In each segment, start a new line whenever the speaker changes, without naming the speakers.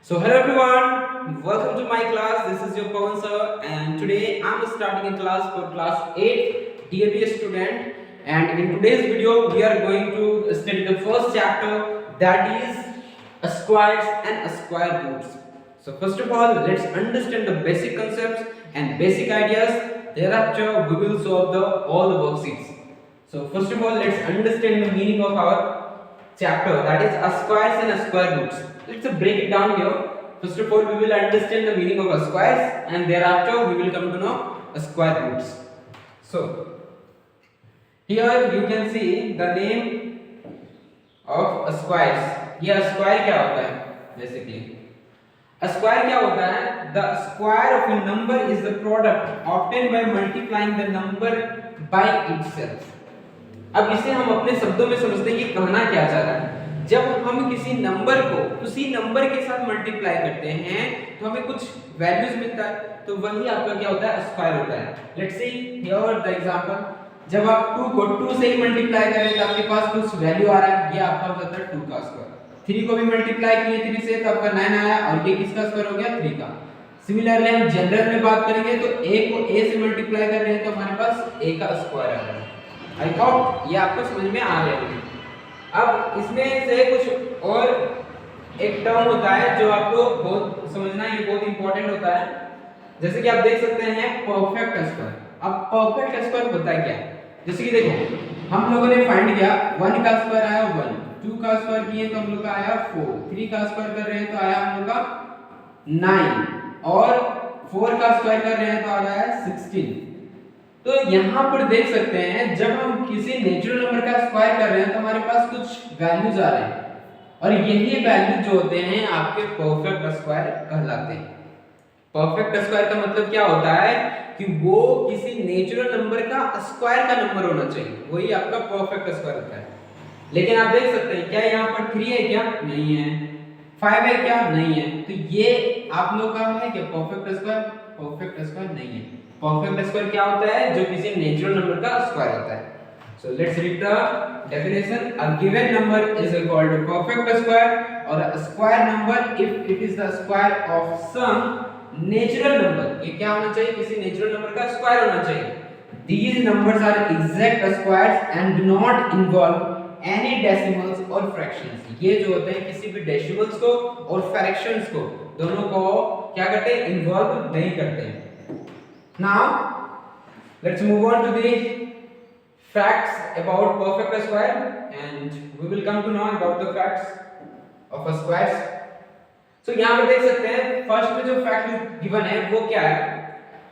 So hello everyone, welcome to my class. This is your Pawan sir, and today I'm starting a class for class 8 DAB student. And in today's video, we are going to study the first chapter, that is squares and square roots. So first of all, let's understand the basic concepts and basic ideas. Thereafter, we will solve all the worksheets. So first of all, let's understand the meaning of our chapter, that is squares and square roots. Let's break it down here. First of all, we will understand the meaning of squares, and thereafter we will come to know square roots. So here you can see the name of squares. ये square क्या होता है basically? A square क्या होता है? The square of a number is the product obtained by multiplying the number by itself. अब इसे हम अपने शब्दों में समझते हैं कि कहना क्या चाह रहा है। जब हम किसी नंबर को उसी नंबर के साथ मल्टीप्लाई करते हैं तो हमें कुछ वैल्यूज मिलता है, तो वही आपका क्या होता है, स्क्वायर होता है। Let's see here the example, जब आप 2 को 2 से ही मल्टीप्लाई करें तो आपके पास कुछ वैल्यू आ रहा है, ये आपका हो जाता है 2 का स्क्वायर। 3 को भी मल्टीप्लाई किए 3 से तो आपका 9 आया, और ये किसका स्क्वायर हो गया, 3 का। सिमिलरली हम जनरल में बात करेंगे तो a को a से मल्टीप्लाई कर रहे हैं तो हमारे पास a का स्क्वायर आ रहा है। आई होप ये आपको समझ में आ गया होगा। अब इसमें से कुछ और एक टर्म होता है जो आपको बहुत समझना, ये बहुत इंपॉर्टेंट होता है। जैसे कि आप देख सकते हैं परफेक्ट स्क्वायर। अब परफेक्ट स्क्वायर होता है क्या, जैसे कि देखो हम लोगों ने फाइंड किया 1 का स्क्वायर आया 1, 2 का स्क्वायर किए तो हम लोग का आया 4, 3 का स्क्वायर कर रहे हैं तो आया हम लोग का 9, और 4 का स्क्वायर कर रहे हैं तो आ गया 16। तो यहाँ पर देख सकते हैं जब हम किसी नेचुरल नंबर का स्क्वायर कर रहे हैं तो हमारे पास कुछ वैल्यूज आ रहे हैं, और यही वैल्यू जो होते हैं आपके परफेक्ट स्क्वायर कहलाते हैं। परफेक्ट स्क्वायर का मतलब क्या होता है कि वो किसी नेचुरल नंबर का स्क्वायर का नंबर होना चाहिए, वही आपका परफेक्ट स्क्वायर होता है। लेकिन आप देख सकते हैं क्या यहाँ पर 3 है, क्या नहीं है, 5 है, क्या नहीं है, तो ये आप लोग का है कि परफेक्ट स्क्वायर, परफेक्ट स्क्वायर नहीं है। परफेक्ट स्क्वायर क्या होता है, जो किसी नेचुरल नंबर का स्क्वायर होता है। So let's read the definition. A given number is called a perfect square, और a square number if it is the square of some natural number. ये क्या होना चाहिए, किसी नेचुरल नंबर का स्क्वायर होना चाहिए। These numbers are exact squares and do not involve any decimals और फ्रैक्शंस। ये जो होते हैं किसी भी डेसिमल्स को और फ्रैक्शंस को, दोनों को क्या करते हैं, इन्वॉल्व नहीं करते हैं। Now let's move on to the facts about perfect square, and we will come to know about the facts of a squares. So यहाँ पर देख सकते हैं फर्स्ट में जो फैक्ट गिवन है वो क्या है,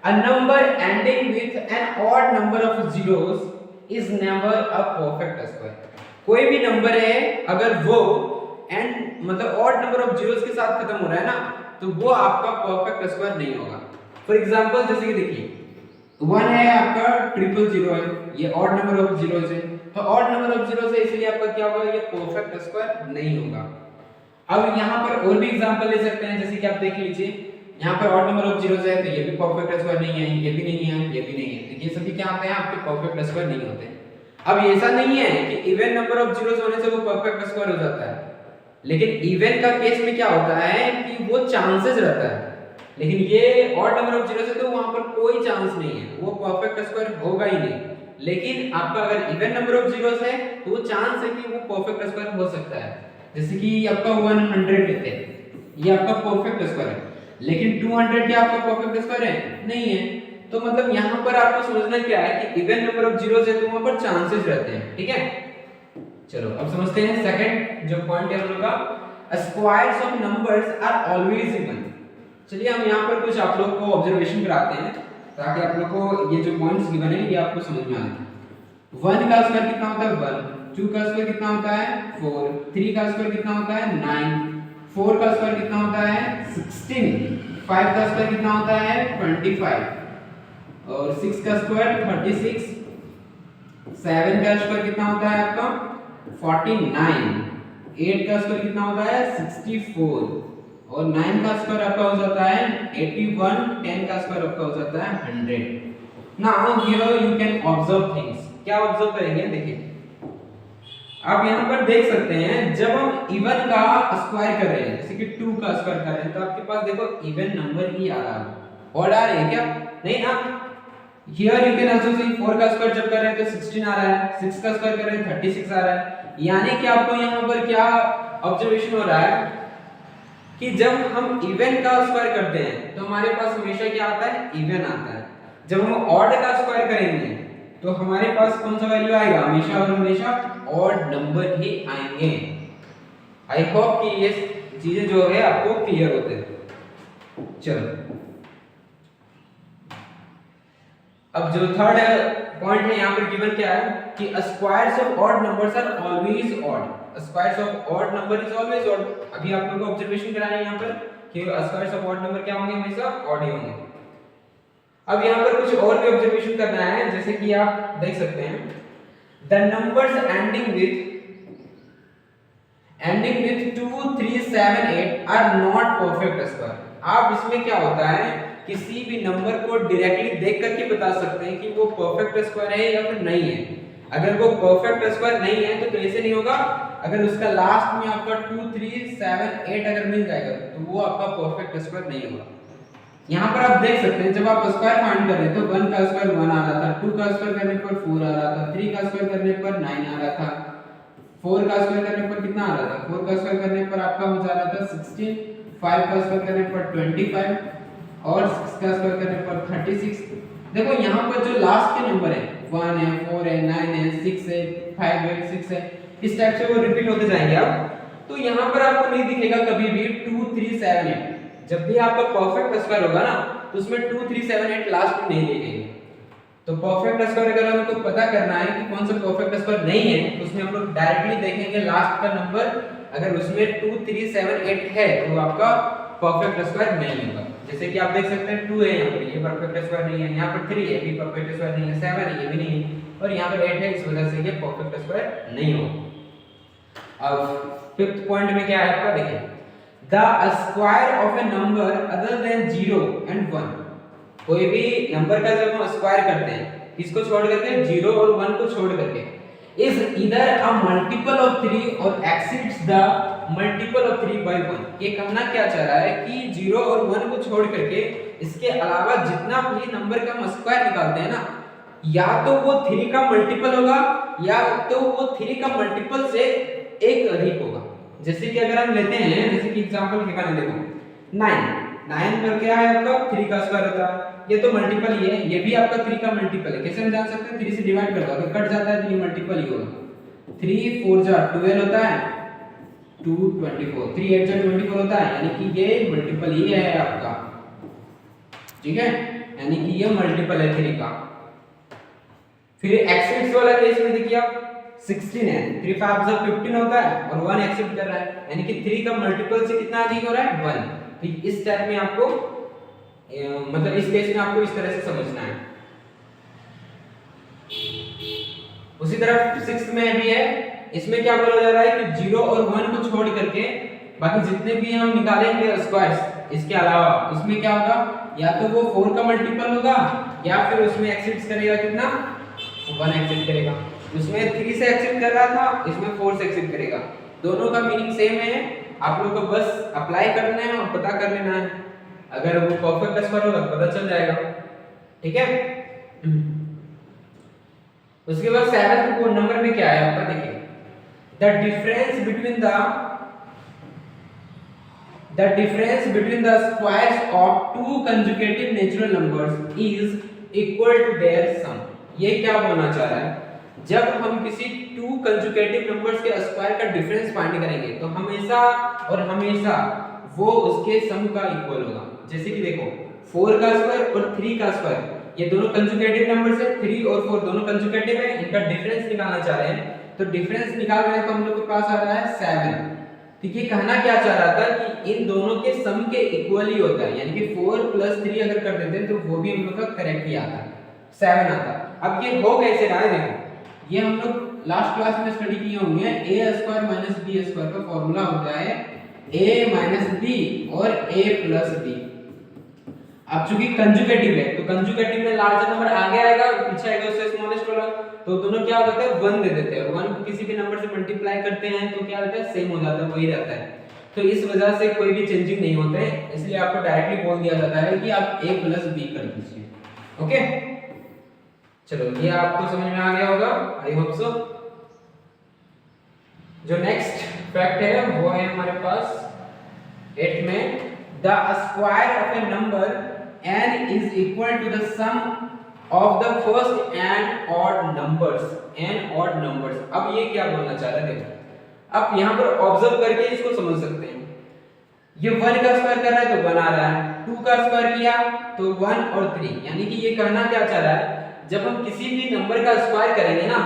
a number ending with an odd number of zeros is never a perfect square। कोई भी नंबर है अगर वो एंड मतलब ऑड नंबर ऑफ जीरोस के साथ खत्म हो रहा है ना, तो वो आपका परफेक्ट स्क्वायर नहीं होगा। फॉर एग्जांपल जैसे कि देखिए 1 है आपका, 000 है, ये ऑड नंबर ऑफ जीरोस है, तो ऑड नंबर ऑफ जीरोस है इसलिए आपका क्या होगा, ये परफेक्ट स्क्वायर नहीं होगा। अब यहाँ पर और भी एग्जांपल ले सकते हैं, जैसे कि आप देख लीजिए यहाँ पर ऑड नंबर ऑफ जीरोस है तो ये भी परफेक्ट स्क्वायर नहीं है, ये भी नहीं है, ये भी नहीं है, तो ये सभी क्या होते हैं, आपके परफेक्ट स्क्वायर नहीं होते। अब ऐसा नहीं है कि इवन नंबर ऑफ जीरोस होने से वो परफेक्ट स्क्वायर हो जाता है, लेकिन इवन का केस में क्या होता है कि वो चांसेस रहता है, लेकिन ये ऑड नंबर ऑफ जीरोस है तो वहां पर कोई चांस नहीं है, वो परफेक्ट स्क्वायर होगा ही नहीं। लेकिन आपका अगर इवन नंबर ऑफ जीरोस है तो वो चांस है कि वो परफेक्ट स्क्वायर हो सकता है। जैसे कि आपका 100 लेते हैं, ये आपका परफेक्ट स्क्वायर है, लेकिन 200 क्या आपका परफेक्ट स्क्वायर है, नहीं है। तो मतलब यहाँ पर आपको समझना क्या है कि इवन नंबर ऑफ जीरोस है तो वहां पर चांसेस रहते हैं, ठीक है। चलो अब समझते हैं सेकंड जो पॉइंट है हम लोग का, squares of numbers are always even. चलिए हम यहाँ पर कुछ आप लोग को ऑब्जर्वेशन कराते हैं ताकि आप लोग को ये जो पॉइंट्स गिवन है ये आपको समझ में आ जाए। 1 का स्क्वायर कितना होता है 1, 2 का स्क्वायर कितना होता है 4, 3 का स्क्वायर कितना होता है 9, 4 का स्क्वायर कितना होता है 16, 5 का स्क्वायर कितना होता है 25, और 6 का स्क्वायर 36, 7 का स्क्वायर कितना होता है आपका 49, 8 का स्क्वायर कितना होता है 64, और 9 का स्क्वायर आपका हो जाता है 81, 10 का स्क्वायर आपका हो जाता है 100। Now here you can observe things. क्या ऑब्जर्व करेंगे, देखिए आप यहाँ पर देख सकते हैं जब हम इवन का स्क्वायर कर रहे हैं, जैसे कि 2 का स्क्वायर कर रहे हैं, तो आपके पास देखो इवन नंबर ही आ रहा है, ऑड आ रहे हैं क्या? नहीं ना। हियर यू कैन आल्सो सी 4 का स्क्वायर जब कर रहे हैं तो 16 आ रहा है, 6 का स्क्वायर कर रहे हैं 36 आ रहा है। यानी कि आपको यहाँ पर क्या ऑब्जर्वेशन हो रहा है कि जब हम इवन का स्क्वायर करते हैं तो हमारे पास हमेशा क्या आता है? इवन आता है। जब हम ऑड का स्क्वायर करेंगे तो हमारे पास कौन सा वैल्यू आएगा? हमेशा और हमेशा ऑड नंबर ही आएंगे। आई होप कि ये चीजें जो है आपको क्लियर होते हैं। चलो अब जो थर्ड पॉइंट है यहाँ पर गिवन क्या है कि squares of odd numbers are always odd. Squares of odd number is always odd. अभी आप लोगों को ऑब्जर्वेशन कराना है यहाँ पर कि स्क्वायर्स ऑफ ऑड नंबर क्या होंगे? हमेशा ऑड ही होंगे। अब यहाँ पर कुछ और भी ऑब्जर्वेशन करना है, जैसे कि आप देख सकते हैं the numbers ending with 2 3 7 8 are not perfect square. आप इसमें क्या होता है किसी भी नंबर को डायरेक्टली देख करके बता सकते हैं कि वो परफेक्ट स्क्वायर है या फिर नहीं है। अगर वो परफेक्ट स्क्वायर नहीं है तो कैसे नहीं होगा? अगर उसका लास्ट में आपका 2 3 7 8 अगर मिल जाएगा तो वो आपका परफेक्ट स्क्वायर नहीं होगा। यहाँ पर आप देख सकते हैं जब आप स्क्वायर फाइंड कर रहे थे तो 1 का स्क्वायर 1 आ रहा था, 2 का स्क्वायर करने पर 4 आ रहा था, 3 का स्क्वायर करने पर 9 आ रहा था, 4 का स्क्वायर करने पर कितना आ रहा था? 4 का स्क्वायर करने पर आपका हो जा रहा था 16, 5 का स्क्वायर करने पर 25 और 6 का स्क्वायर करने पर 36। देखो यहाँ पर जो लास्ट के नंबर है 1 है, 4 है, 9 है, 6 है, 5 है, 6 है, इस टाइप से वो रिपीट होते जाएंगे आप। तो यहाँ पर आपको नहीं दिखेगा कभी भी 2 3 7 8। जब भी आपका परफेक्ट स्क्वायर होगा ना तो उसमें 2 3 7 8 लास्ट में नहीं लिखेंगे। तो परफेक्ट स्क्वायर अगर हमको पता करना है कि कौन सा परफेक्ट स्क्वायर नहीं है तो उसमें हम लोग डायरेक्टली देखेंगे लास्ट का नंबर, अगर उसमें 2 3 7 8 है तो आपका परफेक्ट स्क्वायर नहीं होगा। जैसे कि आप देख सकते हैं 2 है यहाँ पर, ये परफेक्ट स्क्वायर नहीं है, यहाँ पर 3 है, ये परफेक्ट स्क्वायर नहीं है, 7 है, ये भी नहीं है, और यहाँ पर 8 है, इस वजह से ये परफेक्ट स्क्वायर नहीं होगा। अब फिफ्थ पॉइंट में क्या है आपका, देखिए the square of A number other than 0 and 1। कोई भी नंबर का जब हम स्क्वायर करते हैं किसको छोड़ करके? 0 और 1 को छोड़ करके, is either a multiple of 3 or exceeds the multiple of 3 by 1। ये कहना क्या चाह रहा है कि 0 और 1 को छोड़ करके इसके अलावा जितना भी नंबर का हम स्क्वायर निकालते हैं ना, या तो वो 3 का मल्टीपल होगा या तो वो 3 का मल्टीपल से एक अधिक होगा। जैसे कि अगर हम लेते हैं, जैसे कि एग्जांपल के कारण देखो 9 पर क्या है आपका 3 का स्क्वायर होता है, ये तो मल्टीपल ही है, ये भी आपका 3 का मल्टीपल है। कैसे हम जान सकते हैं? 3 से डिवाइड कर दो, अगर कट जाता है तो ये मल्टीपल ही होगा। 3 4 जा 12 होता है, 2 24, 3 8 जा 24 होता है, यानी कि ये मल्टीपल ही है आपका, ठीक है, यानी कि ये मल्टीपल है 3 का। फिर एक्सिड्स वाला केस में देखिए आप 16 है, 3 5 जा 15 होता है और 1 एक्सिड कर रहा है, यानी कि 3 का मल्टीपल से कितना अधिक हो रहा है? 1। तो इस टाइप में आपको मतलब इस केस में आपको इस तरह से समझना है। उसी तरह 6th में भी है, इसमें क्या बोला जा रहा है कि 0 और 1 को छोड़ करके बाकी जितने भी हम निकालेंगे स्क्वायर्स इसके अलावा, उसमें क्या होगा? या तो वो 4 का मल्टीपल होगा या फिर उसमें एक्सिड करेगा कितना? 1 एक्सिड करेगा। उसमें 3 से एक्सिड कर रहा था, इसमें 4 से एक्सिड करेगा। दोनों का मीनिंग सेम है, आप लोगों को बस अप्लाई करना है और पता कर लेना है। अगर वो परफेक्ट स्क्वायर होगा तो पता चल जाएगा, ठीक है। उसके बाद 7th नंबर में क्या है आपका, देखिए the difference between the squares of 2 consecutive natural numbers is equal to their sum. ये क्या बोलना चाह रहा है? जब हम किसी 2 कंसेक्यूटिव नंबर्स के स्क्वायर का डिफरेंस फाइंड करेंगे तो हमेशा और हमेशा वो उसके सम का इक्वल होगा। जैसे कि देखो 4 का स्क्वायर और 3 का स्क्वायर, ये दोनों कंसेक्यूटिव नंबर्स है, 3 और 4 दोनों कंसेक्यूटिव है, इनका डिफरेंस निकालना चाह रहे हैं। तो डिफरेंस निकाल रहे हैं तो हम लोग के पास आ रहा है 7। ठीक है, कहना क्या चाह रहा था कि इन दोनों के सम के इक्वल ही होता है, यानी कि 4 + 3 अगर कर देते हैं तो वो भी हम लोग का करेक्ट ही आता है, 7 आता। अब ये हो कैसे रहा है? देखो ये हम लोग लास्ट क्लास में स्टडी किए होंगे, a² - b² का फॉर्मूला होता है a - b और a + b। अब चूंकि कंजुगेटिव है तो कंजुगेटिव में लार्जर नंबर आगे आएगा और पीछे आएगा उससे स्मॉलेस्ट वाला, तो दोनों क्या हो जाते हैं 1 दे देते हैं, 1 को किसी भी नंबर से मल्टीप्लाई करते हैं तो क्या होता है सेम हो जाता है, वही रहता है। तो इस वजह से कोई भी चेंजिंग नहीं होते, इसलिए आपको डायरेक्टली बोल दिया जाता है कि आप a + b कर दीजिए। ओके, चलो ये आपको समझ में आ गया होगा, आई होप सो। जो नेक्स्ट फैक्ट है वो है हमारे पास 8 में, the square of A number n is equal to the sum of the first and odd numbers, n odd numbers। अब ये क्या बोलना चाह रहा है देखो, अब यहाँ पर ऑब्जर्व करके इसको समझ सकते हैं। ये 1 का स्क्वायर कर रहा है तो 1 आ रहा है, 2 का स्क्वायर किया तो 1 और 3, यानी कि ये कहना क्या चाह रहा है, जब हम किसी भी नंबर का स्क्वायर करेंगे ना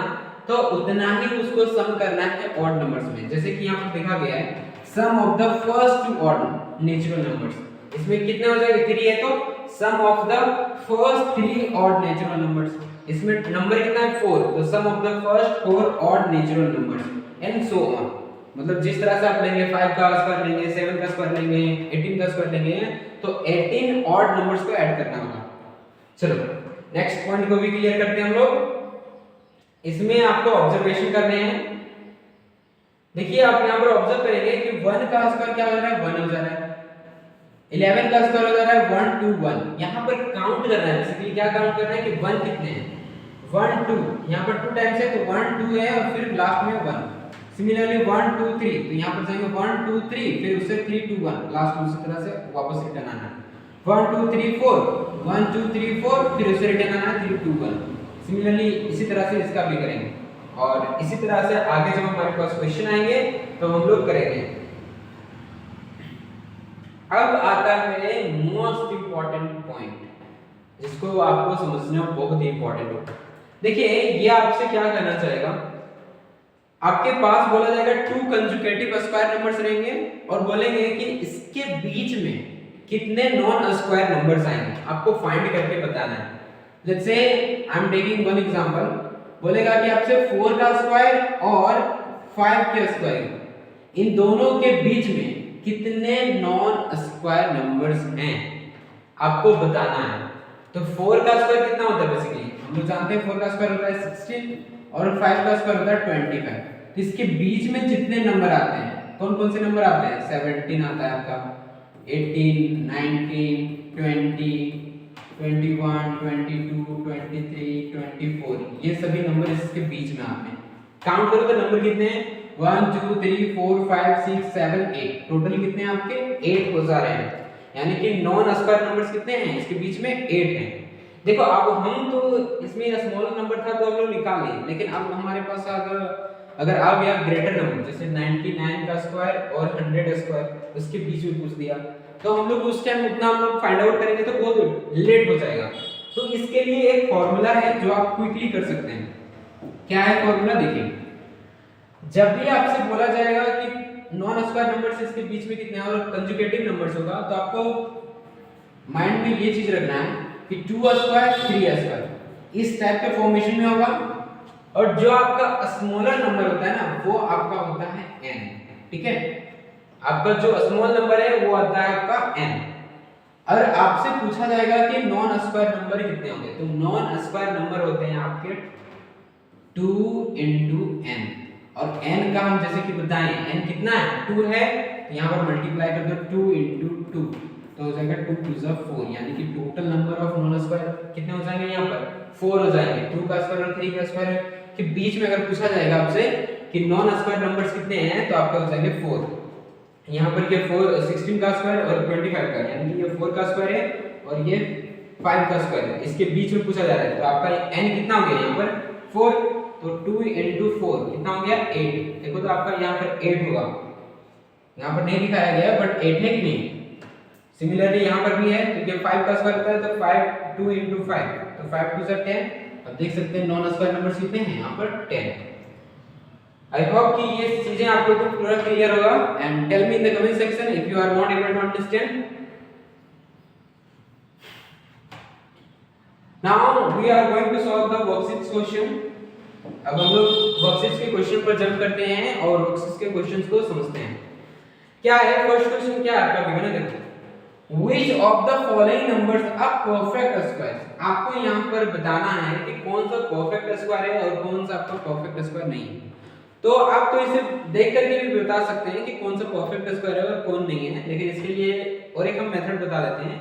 तो उतना ही उसको सम करना है ऑड नंबर्स में। जैसे कि यहाँ पर देखा गया है sum of the first two odd natural numbers, इसमें कितने हो जाएगा 3 है तो sum of the first 3 odd natural numbers, इसमें नंबर कितना है 4, तो sum of the first 4 odd natural numbers and so on. मतलब जिस तरह से आप लेंगे 5 का स्क्वायर लेंगे, 7 का स्क्वायर लेंगे, 18 का स्क्वायर लेंगे, तो 18 ऑड नंबर्स को ऐड करना होगा। चलो नेक्स्ट पॉइंट को भी क्लियर करते हैं हम लोग। इसमें आपको ऑब्जर्वेशन करने हैं। देखिए आप यहाँ पर ऑब्जर्व करेंगे कि 1 का स्क्वायर क्या हो जा रहा है 1 हो जा रहा है, 11 का स्क्वायर हो जा रहा है 1 2 1। यहाँ पर काउंट करना है, बेसिकली क्या काउंट करना है कि 1 कितने हैं 1 2, यहाँ पर 2 टाइम्स है तो 1 2 है और फिर लास्ट में 1। सिमिलरली 1 2 3, तो यहाँ पर जाएंगे 1 2 3 फिर उससे 3 2 1, लास्ट में उसी तरह से वापस रिटर्न आना है 1 2 3 4, 1 2 3 4 फिर उससे रिटर्न आना है 3 2 1। सिमिलरली इसी तरह से इसका भी करेंगे और इसी तरह से आगे जब हमारे पास क्वेश्चन आएंगे तो हम लोग करेंगे। अब आता है मोस्ट इंपॉर्टेंट पॉइंट जिसको आपको समझना बहुत ही इंपॉर्टेंट होगा। देखिए ये आपसे क्या कहना चाहेगा, आपके पास बोला जाएगा 2 कंजुगेटिव स्क्वायर नंबर्स रहेंगे और बोलेंगे कि इसके बीच में कितने नॉन स्क्वायर नंबर्स आएंगे, आपको फाइंड करके बताना है। Let's say I am taking one example, बोलेगा कि आपसे 4 का स्क्वायर और 5 का स्क्वायर, इन दोनों के बीच में कितने नॉन स्क्वायर नंबर्स हैं आपको बताना है। तो 4 का स्क्वायर कितना होता है, बेसिकली हम लोग जानते हैं 4 का स्क्वायर होता है 16 और 5 का स्क्वायर होता है 25। तो इसके बीच में जितने नंबर आते हैं कौन कौन से नंबर आते हैं, 17 आता है आपका, 18 19 20 21 22 23 24, ये सभी नंबर इसके बीच में आते हैं। काउंट करो तो नंबर कितने हैं 1 2 3 4 5 6 7 8, टोटल कितने हैं आपके 8 हो जा रहे हैं, यानी कि नॉन स्क्वायर नंबर्स कितने हैं इसके बीच में 8 हैं। देखो अब हम तो इसमें स्मॉल नंबर था तो हम लोग निकाल लिए, लेकिन अब हमारे पास अगर आ गया ग्रेटर नंबर जैसे 99 का स्क्वायर और 100 स्क्वायर उसके बीच में पूछ दिया तो हम लोग उस टाइम उतना हम लोग फाइंड आउट करेंगे तो बहुत लेट हो जाएगा। तो इसके लिए एक फॉर्मूला है जो आप क्विकली कर सकते हैं। क्या है फॉर्मूला, देखिए जब भी आपसे बोला जाएगा कि नॉन स्क्वायर नंबर्स इसके बीच में कितने हैं और कंजुगेटिव नंबर्स होगा तो आपको माइंड में ये चीज रखना है कि 2 स्क्वायर 3 स्क्वायर इस टाइप के फॉर्मेशन में होगा और जो आपका स्मॉलर नंबर होता है ना वो आपका होता है n, ठीक है। आपका जो स्मॉल नंबर है वो आता है आपका n। और आपसे पूछा जाएगा कि नॉन स्क्वायर नंबर कितने होंगे, तो नॉन स्क्वायर नंबर होते हैं आपके 2 * n, और n का हम जैसे कि बताएं n कितना है 2 है तो यहाँ पर मल्टीप्लाई कर दो 2 * 2 तो हो जाएगा 2 * 2 = 4, यानी कि total number of non square कितने हो जाएंगे यहाँ पर 4 हो जाएंगे। 2 का स्क्वायर और 3 का स्क्वायर के बीच में अगर पूछा जाएगा आपसे कि नॉन स्क्वायर नंबर्स कितने हैं तो आपके हो जाएंगे 4। यहाँ पर ये 16 का स्क्वायर और 25 का, यानी कि ये 4 का स्क्वायर है और ये 5 का स्क्वायर है, इसके बीच में पूछा जा रहा है। तो आपका n कितना हो गया यहाँ पर 4, तो 2 * 4 कितना हो गया 8। देखो तो आपका यहाँ पर 8 होगा, यहाँ पर नहीं दिखाया गया बट 8 है कि नहीं। सिमिलरली यहाँ पर भी है तो ये 5 का स्क्वायर होता है तो 5 2 * 5 तो 5 2 = 10। अब देख सकते हैं नॉन स्क्वायर नंबर्स कितने हैं यहाँ पर 10। आई होप कि ये चीजें आप लोगों को पूरा क्लियर होगा and tell me in the comment section if you are not able to understand. Now we are going to solve the worksheets question. अब हम लोग वर्कशीट्स के क्वेश्चन पर जंप करते हैं और वर्कशीट्स के क्वेश्चंस को समझते हैं। क्या है फर्स्ट क्वेश्चन, क्या है आपका गिवन है, देखो Which of the following numbers are perfect squares? आपको यहाँ पर बताना है कि कौन सा perfect square है और कौन सा आपका perfect square नहीं है। तो आप तो इसे देख करके भी बता सकते हैं कि कौन सा perfect square है और कौन नहीं है, लेकिन इसके लिए और एक हम मेथड बता देते हैं।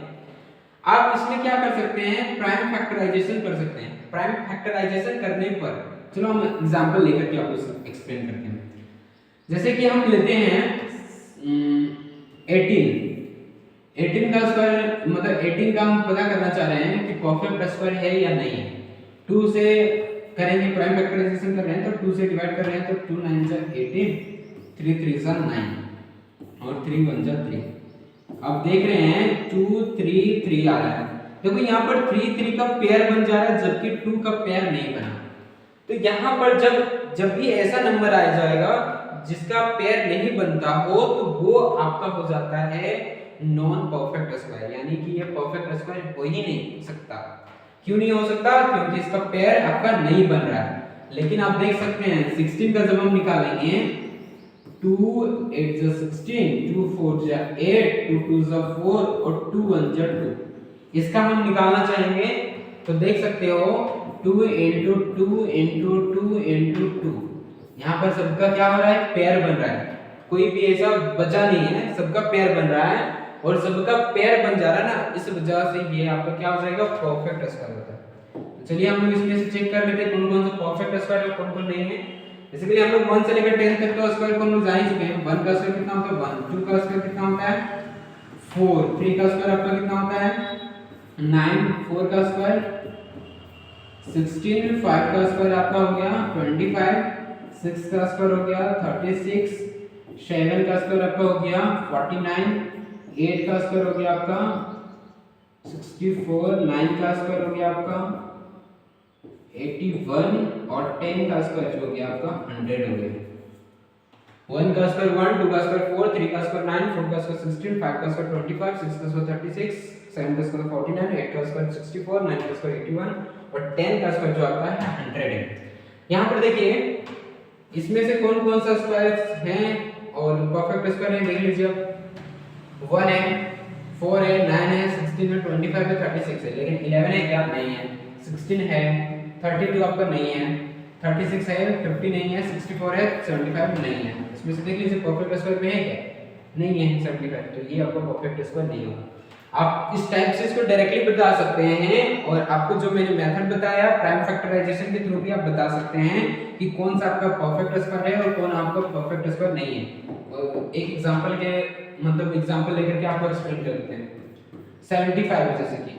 आप इसमें क्या कर सकते हैं, प्राइम फैक्टराइजेशन कर सकते हैं। प्राइम फैक्टराइजेशन करने पर चलो हम एग्जांपल लेकर के आपको एक्सप्लेन करते हैं। जैसे कि हम लेते हैं 18 का स्क्वायर, मतलब 18 का हम पता करना चाह रहे हैं कि परफेक्ट स्क्वायर है या नहीं है। 2 से करेंगे, प्राइम फैक्टराइजेशन कर रहे हैं तो 2 से डिवाइड कर रहे हैं तो 2 9 जा 18, 3 3 जा 9 और 3 1 जा 3। अब देख रहे हैं 2 3 3 आ रहा है। देखो यहाँ पर 3 3 का पेयर बन जा रहा है जबकि 2 का पेयर नहीं बना। तो यहाँ पर जब भी ऐसा नंबर आ जाएगा जिसका पेयर नहीं बनता हो तो वो आपका हो जाता है नॉन परफेक्ट स्क्वायर, यानी कि ये परफेक्ट स्क्वायर हो ही नहीं सकता। क्यों नहीं हो सकता? क्योंकि इसका पेयर आपका नहीं बन रहा है। लेकिन आप देख सकते हैं 16 का जब हम निकालेंगे 2 8 जा 16, 2 4 जा 8, 2 2 जा 4 और 2 1 जा 2। इसका हम निकालना चाहेंगे तो देख सकते हो 2 into 2 into 2 into 2। यहाँ पर सबका क्या हो रहा है, पेयर बन रहा है। कोई भी ऐसा बचा नहीं है, सबका पेयर बन रहा है और सबका पेयर बन जा रहा है ना, इस वजह से ये आपका क्या हो जाएगा, परफेक्ट स्क्वायर होता है। तो चलिए हम लोग इसमें से चेक कर लेते हैं कौन कौन सा परफेक्ट स्क्वायर है और कौन कौन नहीं है। बेसिकली हम लोग 1 से लेकर 10 तक का स्क्वायर को हम लोग जान ही चुके हैं। 1 का स्क्वायर कितना होता है 1, 2 का स्क्वायर कितना होता है 4, 3 का स्क्वायर आपका कितना होता है 9, 4 का स्क्वायर 16, 5 का स्क्वायर आपका हो गया 25, 6 का स्क्वायर हो गया 36, 7 का स्क्वायर आपका हो गया 49, 8 का स्क्वायर हो गया आपका 64, 9 का स्क्वायर हो गया आपका 81 और 10 का स्क्वायर हो गया आपका 100 हो गया। 1 का स्क्वायर 1, 2 का स्क्वायर 4, 3 का स्क्वायर 9, 4 का स्क्वायर 16, 5 का स्क्वायर 25, 6 का स्क्वायर 36, 7 का स्क्वायर 49, 8 का स्क्वायर 64, 9 का स्क्वायर 81 और 10 का स्क्वायर जो आपका है 100 है। यहाँ पर देखिए इसमें से कौन कौन सा स्क्वायर हैं और परफेक्ट स्क्वायर है, देख लीजिए आप। 1 है, 4 है, 9 है, 16 है, 25 है, 36 है, लेकिन 11 है क्या, नहीं है। 16 है, 32 आपका नहीं है, 36 है, 50 नहीं है, 64 है, 75 नहीं है। इसमें से देख लीजिए परफेक्ट स्क्वायर में है क्या, नहीं है 75, तो ये आपका परफेक्ट स्क्वायर नहीं होगा। आप इस टाइप से इसको डायरेक्टली बता सकते हैं और आपको जो मैंने मेथड बताया प्राइम फैक्टराइजेशन के थ्रू भी आप बता सकते हैं कि कौन सा आपका परफेक्ट स्क्वायर है और कौन आपका परफेक्ट स्क्वायर नहीं है। और एक एग्जांपल के मतलब एग्जांपल लेकर के आपको एक्सप्लेन करते हैं। 75 जैसे कि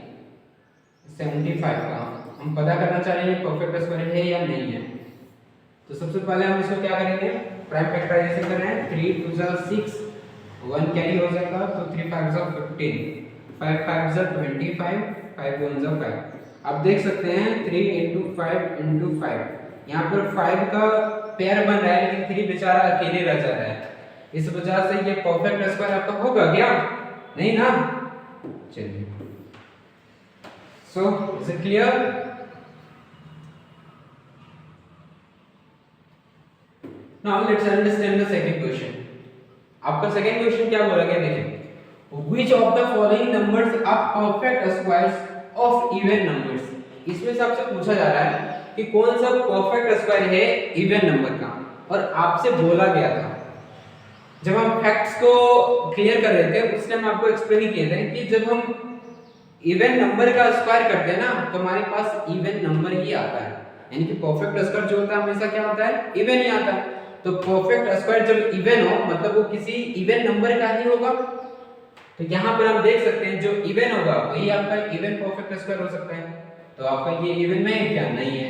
75 का हम पता करना चाह रहे हैं परफेक्ट स्क्वायर है या नहीं है। तो सबसे पहले हम इसको क्या करेंगे, प्राइम फैक्टराइजेशन कर रहे हैं। 3 2 जा 6, 1 कैरी हो जाएगा तो 3 5 जा 15, 5 5 जा 25, 5 1 जा 5। आप देख सकते हैं 3 into 5 into 5, यहाँ पर 5 का पेयर बन रहा है लेकिन 3 बेचारा अकेले रह जा रहा है। इस वजह से ये परफेक्ट स्क्वायर आपका होगा क्या, नहीं ना। चलिए, so is it clear. Now let's understand the second question. आपका सेकंड क्वेश्चन क्या बोला गया, देखिए which of the following numbers are perfect squares of even numbers। इसमें से आपसे पूछा जा रहा है कि कौन सा परफेक्ट स्क्वायर है इवन नंबर का। और आपसे बोला गया था जब हम फैक्ट्स को क्लियर कर रहे थे उस टाइम आपको एक्सप्लेन किए थे कि जब हम इवन नंबर का स्क्वायर करते हैं ना तो हमारे पास इवन नंबर ही आता है, यानी कि परफेक्ट स्क्वायर जो होता है हमेशा क्या होता है, इवन ही आता है। तो परफेक्ट स्क्वायर जब इवन हो मतलब वो किसी इवन नंबर का ही होगा। तो यहाँ पर हम देख सकते हैं जो इवन होगा वही आपका इवन परफेक्ट स्क्वायर हो सकता है। तो आपका ये इवन में है क्या, नहीं है।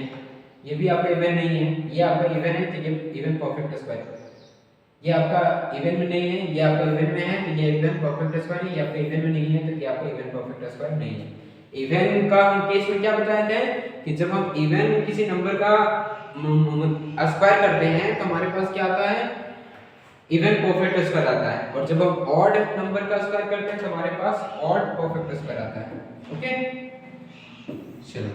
ये भी आपका इवन नहीं है, ये आपका इवन है तो ये इवन परफेक्ट स्क्वायर। ये आपका इवन में नहीं है, ये आपका इवन में है तो ये इवन परफेक्ट स्क्वायर है। ये आपका इवन में नहीं है तो ये आपका इवन परफेक्ट स्क्वायर नहीं है। इवन का हम केस में क्या बताया गया है कि जब हम इवन किसी नंबर का स्क्वायर करते हैं तो हमारे पास क्या आता है, इवन परफेक्ट स्क्वायर आता है। और जब हम ऑड नंबर का स्क्वायर करते हैं तो हमारे पास ऑड परफेक्ट स्क्वायर आता है। ओके, चलो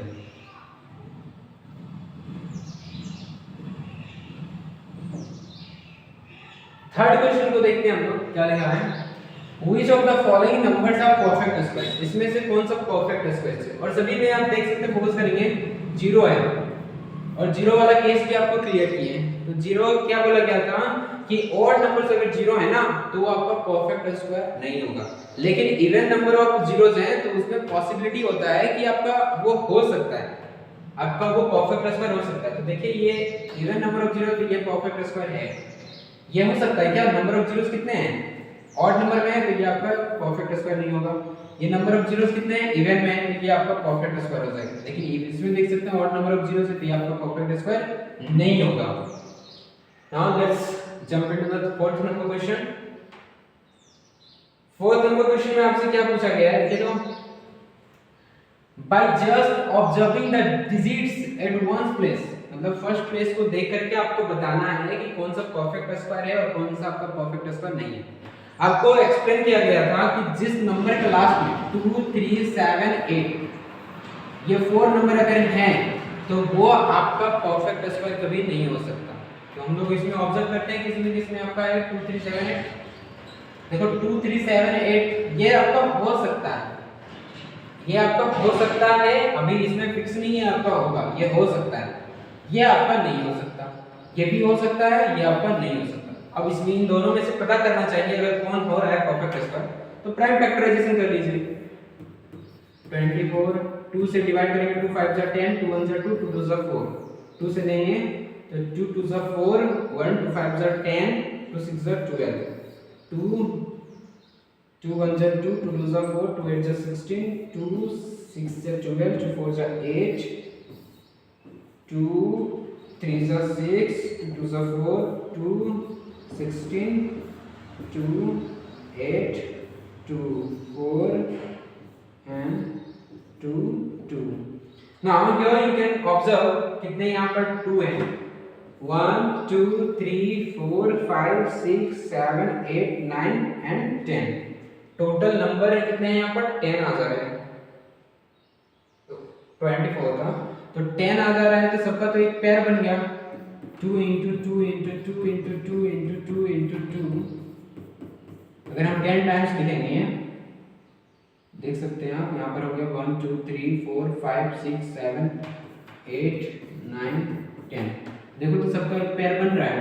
थर्ड क्वेश्चन को देखते हैं हम लोग क्या लिखा है। Which of the following numbers are perfect squares? इसमें से कौन सा perfect squares है? और सभी में आप देख सकते हैं, फोकस करेंगे, जीरो है और जीरो वाला केस भी आपको क्लियर किए हैं। तो जीरो क्या बोला गया था कि ऑड नंबर्स अगर जीरो है ना तो वो आपका परफेक्ट स्क्वायर नहीं होगा, लेकिन इवन नंबर ऑफ जीरोस हैं तो उसमें पॉसिबिलिटी होता है कि आपका वो हो सकता है, आपका वो परफेक्ट स्क्वायर हो सकता है। तो देखिए ये इवन नंबर ऑफ जीरो, तो ये परफेक्ट स्क्वायर है, ये हो सकता है। क्या नंबर ऑफ जीरोस कितने हैं? ऑड नंबर में है तो ये आपका परफेक्ट स्क्वायर नहीं होगा। ये नंबर ऑफ जीरोस कितने हैं? इवन में है तो ये आपका परफेक्ट स्क्वायर हो जाएगा। लेकिन इसमें देख सकते हैं ऑड नंबर ऑफ जीरोस है तो ये आपका परफेक्ट स्क्वायर नहीं होगा। Now let's jump into the fourth number question. Fourth number question में आपसे क्या पूछा गया है, देखो, by just observing the digits at one place, मतलब फर्स्ट प्लेस को देख करके आपको बताना है कि कौन सा परफेक्ट स्क्वायर है और कौन सा आपका परफेक्ट स्क्वायर नहीं है। आपको एक्सप्लेन किया गया था कि जिस नंबर के लास्ट में 2 3 7 8 ये 4 नंबर अगर हैं तो वो आपका परफेक्ट स्क्वायर कभी नहीं हो सकता। तो हम लोग इसमें ऑब्जर्व करते हैं किसमें किसमें आपका है 2 3 7 8। देखो 2 3 7 8 ये आपका हो सकता है, ये आपका हो सकता है, अभी इसमें फिक्स नहीं है आपका होगा, ये हो सकता है, ये आपका नहीं हो सकता, ये भी हो सकता है, ये आपका नहीं हो सकता। अब इसमें इन दोनों में से पता करना चाहिए अगर कौन हो रहा है परफेक्ट स्क्वायर, तो प्राइम फैक्टराइजेशन कर लीजिए। 24 2 से डिवाइड करेंगे, 2 5 जा 10, 2 1 जा 2, 2 2 जा 4, 2 से देंगे तो 2 2 जा 4, 1 2 5 जा 10, 2 6 जा 12, 2 2 1 जा 2, 2 2 जा 4, 2 8 जा 16, 2 6 जा 12, 2 4 जा 8, 2 3 जा 6, 2 2 जा 4, 2 16, 2 8, 2 4 and 2 2. Now here you can observe कितने यहाँ पर 2 हैं, 1 2 3 4 5 6 7 8 9 and 10। टोटल नंबर है कितने यहाँ पर 10 आ जा रहे हैं, 24 था तो 10 आ जा रहा है, तो सबका तो एक पेयर बन गया, 2 into 2 into 2 into 2 into 2 into 2। अगर हम 10 टाइम्स लिखेंगे देख सकते हैं आप, यहाँ पर हो गया 1 2 3 4 5 6 7 8 9 10। देखो तो सबका एक पेयर बन रहा है,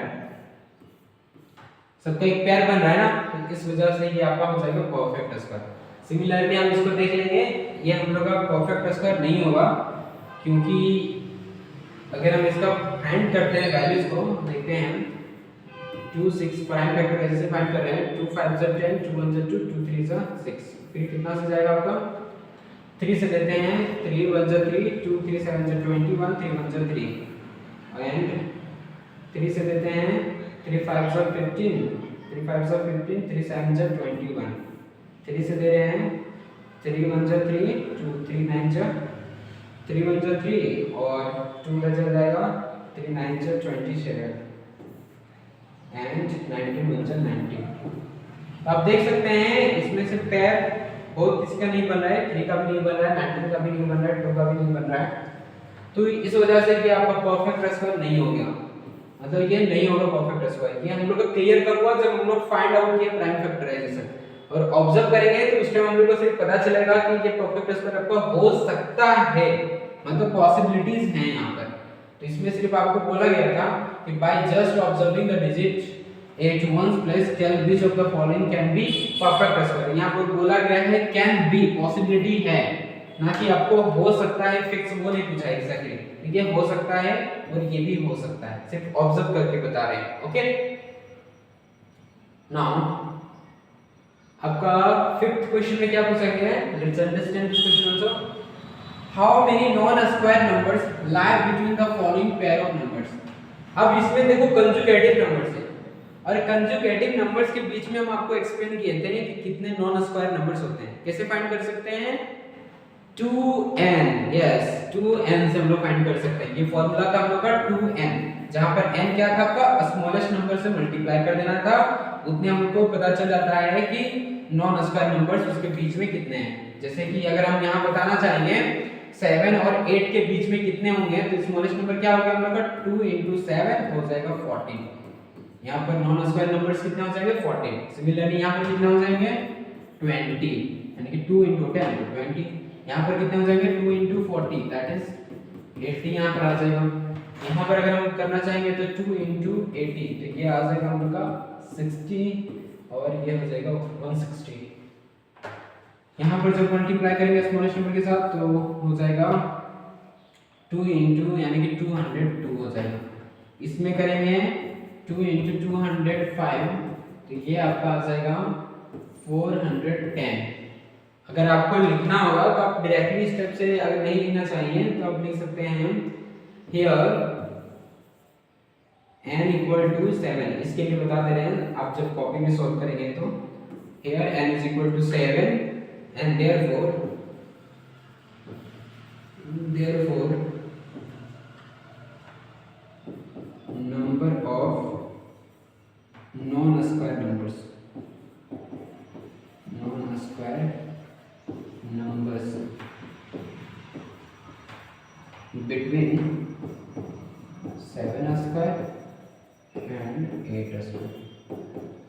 सबका एक पेयर बन रहा है ना, तो इस वजह से ये आपका हो जाएगा परफेक्ट स्क्वायर। सिमिलरली हम इसको देख लेंगे, ये हम लोग का परफेक्ट स्क्वायर नहीं होगा, क्योंकि अगर हम इसका फाइंड करते हैं वैल्यूज को, देखते हैं 2 6 प्राइम फैक्टराइजेशन फाइंड कर रहे हैं, 2 5 जा 10, 2 1 जा 2, 2 3 जा 6, फिर कितना से जाएगा आपका 3 से देते हैं, 3 1 जा 3, 2 3 7 जा 21, 3 1 जा 3 एंड 3 से देते हैं, 3 5 जा 15, 3 5 जा 15, 3 7 जा 21, 3 से दे रहे हैं, 3 1 जा 3, 2 3 9 जा 3 1 जा 3 और 2 का चल जाएगा 3 9 जा 27 एंड 19 1 जा 19। तो आप देख सकते हैं इसमें से पेयर बहुत किसी का नहीं बन रहा है, 3 का भी नहीं बन रहा है, 19 का भी नहीं बन रहा है, 2 का भी नहीं बन रहा है। तो इस वजह से कि आपका परफेक्ट स्क्वायर नहीं हो गया, मतलब ये नहीं होगा परफेक्ट स्क्वायर। ये हम लोग को क्लियर कब हुआ, जब हम लोग फाइंड आउट किया प्राइम फैक्टराइजेशन और ऑब्जर्व करेंगे तो उस टाइम हम लोग को सिर्फ पता चलेगा कि ये परफेक्ट स्क्वायर आपका हो सकता है, मतलब पॉसिबिलिटीज हैं यहाँ पर। तो इसमें सिर्फ आपको बोला गया था कि by just observing the digit at ones place tell which of the following can be perfect square. यहाँ पर बोला गया है कैन बी, पॉसिबिलिटी है, ना कि आपको हो सकता है फिक्स वो नहीं पूछा एग्जैक्टली, ठीक है, हो सकता है और ये भी हो सकता है, सिर्फ ऑब्जर्व करके बता रहे हैं। ओके, नाउ आपका फिफ्थ क्वेश्चन में क्या पूछा गया है, let's understand this question also. How many non square numbers lie between the following pair of numbers. अब इसमें देखो कंजुगेटिव नंबर्स है और कंजुगेटिव नंबर्स के बीच में हम आपको एक्सप्लेन किए थे कि कितने नॉन स्क्वायर नंबर्स होते हैं, कैसे फाइंड कर सकते हैं, 2n, यस 2n से हम लोग फाइंड कर सकते हैं। ये फॉर्मूला था हम लोग का 2n, जहां पर n क्या था आपका स्मॉलेस्ट नंबर से मल्टीप्लाई कर देना था, उतने हमको पता चल जाता है कि नॉन स्क्वायर नंबर्स उसके बीच में कितने हैं। जैसे कि अगर हम यहाँ बताना चाहेंगे 7 और 8 के बीच में कितने होंगे, तो स्मॉलेस्ट नंबर क्या होगा हम लोग का 2 into 7 हो जाएगा 14। यहाँ पर नॉन स्क्वायर नंबर्स कितने हो जाएंगे 14। सिमिलरली यहाँ पर कितने हो जाएंगे 20 यानी कि 2 into 10 तो 20। यहाँ पर कितने हो जाएंगे 2 into 40 दैट इज 80 यहाँ पर आ जाएगा। यहाँ पर अगर हम करना चाहेंगे तो 2 into 80 तो ये आ जाएगा उनका 60 और ये हो जाएगा 160। यहाँ पर जब मल्टीप्लाई करेंगे स्मॉलेस्ट नंबर के साथ तो हो जाएगा 2 into यानी कि 202 हो जाएगा। इसमें करेंगे 2 into 205 तो ये आपका आ जाएगा 410। अगर आपको लिखना होगा तो आप डायरेक्टली स्टेप से, अगर नहीं लिखना चाहिए तो आप लिख सकते हैं here n equal to 7। इसके लिए बता दे रहे हैं, आप जब कॉपी में सॉल्व करेंगे तो here n is equal to 7 and therefore number of non-square numbers between 7 square and 8 square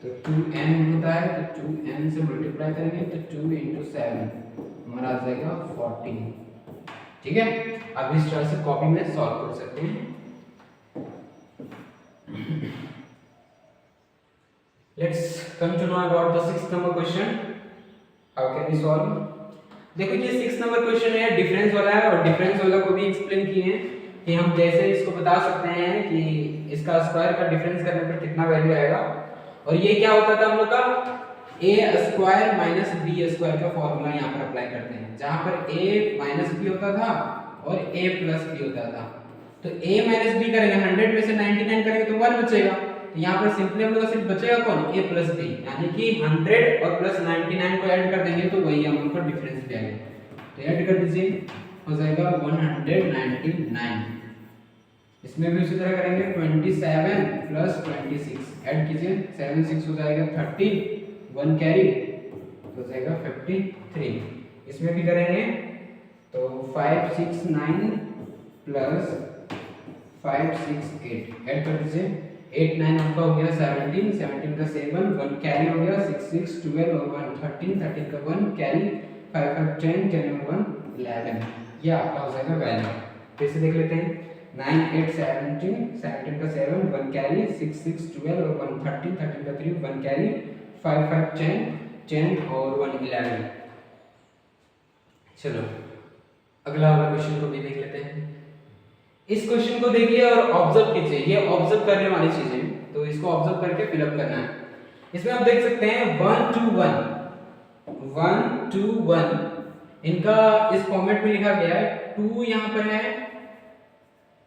तो 2n होता है तो 2n से मल्टीप्लाई करेंगे तो 2 into 7 हमारा आ जाएगा 14। ठीक है, अब इस तरह से कॉपी में सॉल्व कर सकते हैं। Let's come to know about the 6th number question. How can we solve? देखो ये 6 नंबर क्वेश्चन है, डिफरेंस वाला है और डिफरेंस वाला को भी एक्सप्लेन किए हैं कि हम कैसे इसको बता सकते हैं कि इसका स्क्वायर का डिफरेंस करने पर कितना वैल्यू आएगा। और ये क्या होता था हम लोग का a square minus b square का फॉर्मूला यहाँ पर अप्लाई करते हैं, जहाँ पर a माइनस b होता था और a प्लस b होता था। तो a माइनस b करेंगे 100 में से 99 करेंगे तो 1 बचेगा। तो यहाँ पर सिंपली हम लोग सिर्फ बचेगा कौन a प्लस b, यानी कि 100 और प्लस 99 को ऐड कर देंगे तो वही हम लोग का डिफरेंस भी आएगा। तो ऐड कर दीजिए, हो जाएगा 199। इसमें भी उसी तरह करेंगे 27 प्लस 26 ऐड कीजिए, 7 6 हो जाएगा 30, 1 कैरी हो जाएगा 53। इसमें भी करेंगे तो 5 6 9 प्लस 5 6 8 ऐड कर दीजिए, 8 9 आपका हो गया 17, 17 का 7, 1 कैरी हो गया 6 6 12 और 1 13, 13 का 1 कैरी 5 5 10, 10 और 1 11। ये आपका हो जाएगा वैल्यू। फिर से देख लेते हैं 9 8 17, 17 का 7, 1 कैरी 6 6 12 और 1 13, 13 का 3, 1 कैरी 5 5 10, 10 और 1 11। चलो अगला वाला क्वेश्चन को भी देख लेते हैं। इस क्वेश्चन को देखिए और ऑब्जर्व कीजिए, ये ऑब्जर्व करने वाली चीजें, तो इसको ऑब्जर्व करके फिलअप करना है। इसमें आप देख सकते हैं 1 2 1 इनका इस फॉर्मेट में लिखा गया है। 2 यहाँ पर है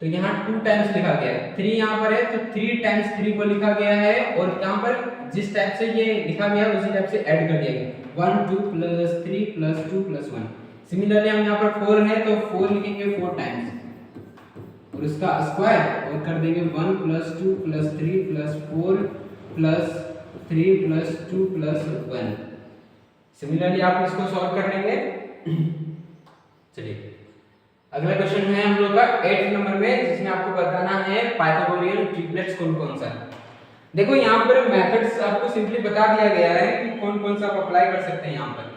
तो यहाँ 2 टाइम्स लिखा गया है, 3 यहाँ पर है तो 3 टाइम्स 3 को लिखा गया है, और यहाँ पर जिस टाइप से ये लिखा गया है उसी टाइप से ऐड कर दिया गया 1 2 प्लस 3 प्लस 2 प्लस 1। सिमिलरली हम यहाँ पर 4 है तो 4 लिखेंगे 4 टाइम्स और उसका स्क्वायर और कर देंगे 1 plus 2 plus 3 plus 4 plus 3 plus 2 plus 1। Similarly आप इसको सॉल्व कर लेंगे। चलिए अगला क्वेश्चन है हम लोग का 8th नंबर में, जिसमें आपको बताना है पाइथागोरियन ट्रिपलेट्स कौन कौन सा। देखो यहाँ पर मेथड्स आपको सिंपली बता दिया गया है कि कौन कौन सा आप अप्लाई कर सकते हैं। यहाँ पर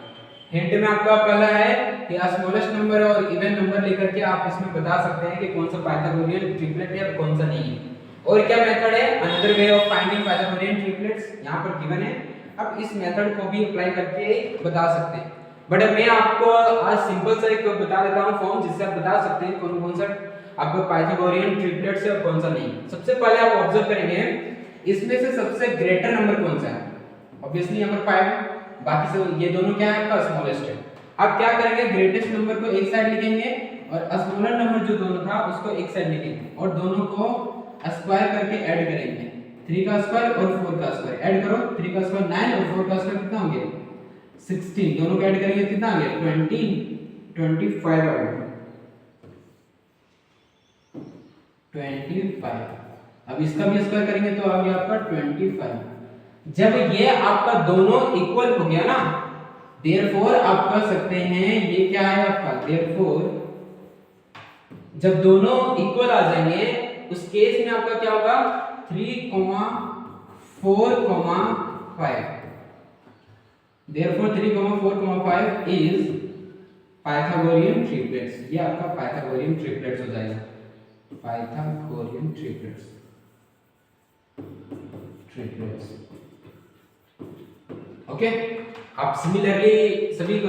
हिंट में आपका पहला है कि स्मॉलेस्ट नंबर और इवन नंबर लेकर के आप इसमें बता सकते हैं कि कौन सा पाइथागोरियन ट्रिपलेट है और कौन सा नहीं है। और क्या मेथड है, another way of finding Pythagorean triplets यहाँ पर गिवन है। अब इस मेथड को भी अप्लाई करके बता सकते हैं, बट मैं आपको आज सिंपल सा एक बता देता हूँ फॉर्म, जिससे आप बता सकते हैं कौन कौन सा आपको पाइथागोरियन ट्रिपलेट्स है और कौन सा नहीं। सबसे पहले आप ऑब्जर्व करेंगे इसमें से सबसे ग्रेटर नंबर कौन सा है। ऑब्वियसली यहाँ पर 5, बाकी सब ये दोनों क्या है आपका स्मॉलेस्ट है। आप क्या करेंगे, ग्रेटेस्ट नंबर को एक साइड लिखेंगे और स्मॉलर नंबर जो दोनों था उसको एक साइड लिखेंगे और दोनों को स्क्वायर करके ऐड करेंगे। 3 का स्क्वायर और 4 का स्क्वायर ऐड करो, 3 का स्क्वायर 9 और 4 का स्क्वायर कितना हो गया 16। दोनों को ऐड करेंगे कितना आ गया 25 आ गया 25। अब इसका भी स्क्वायर करेंगे तो आ गया आपका 25। जब ये आपका दोनों इक्वल हो गया ना, देयरफॉर आप कह सकते हैं ये क्या है आपका, देयरफॉर जब दोनों इक्वल आ जाएंगे उस केस में आपका क्या होगा 3, 4, 5। Therefore 3, 4, 5 is Pythagorean triplets. ये आपका पाइथागोरियन ट्रिपलेट्स हो जाएगा, पाइथागोरियन ट्रिपलेट्स। ओके, आप सिमिलरली सभी को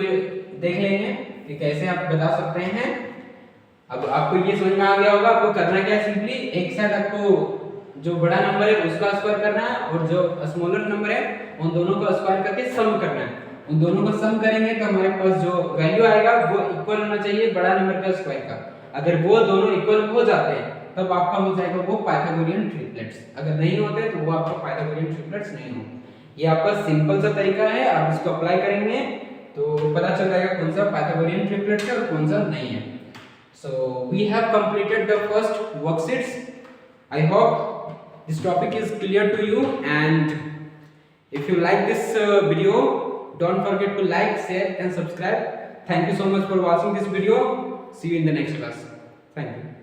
देख लेंगे कि कैसे आप बता सकते हैं। अब आपको ये समझ में आ गया होगा, आपको करना क्या है, सिंपली एक साइड आपको जो बड़ा नंबर है उसका स्क्वायर करना है और जो स्मॉलर नंबर है उन दोनों को स्क्वायर करके सम करना है। उन दोनों को सम करेंगे तो हमारे पास जो वैल्यू आएगा वो इक्वल होना चाहिए बड़ा नंबर का स्क्वायर का। अगर वो दोनों इक्वल हो जाते हैं तब आपका हो जाएगा वो पाइथागोरियन ट्रिपलेट्स। अगर नहीं होते तो वो आपका पाइथागोरियन ट्रिपलेट्स नहीं होंगे। ये आपका सिंपल सा तरीका है, आप इसको अप्लाई करेंगे तो पता चल जाएगा कौन सा पाइथागोरियन ट्रिपलेट्स है और कौन सा नहीं है। So we have completed the first worksheets. I hope this topic is clear to you, and if you like this video, don't forget to like, share and subscribe. Thank you so much for watching this video. See you in the next class. Thank you.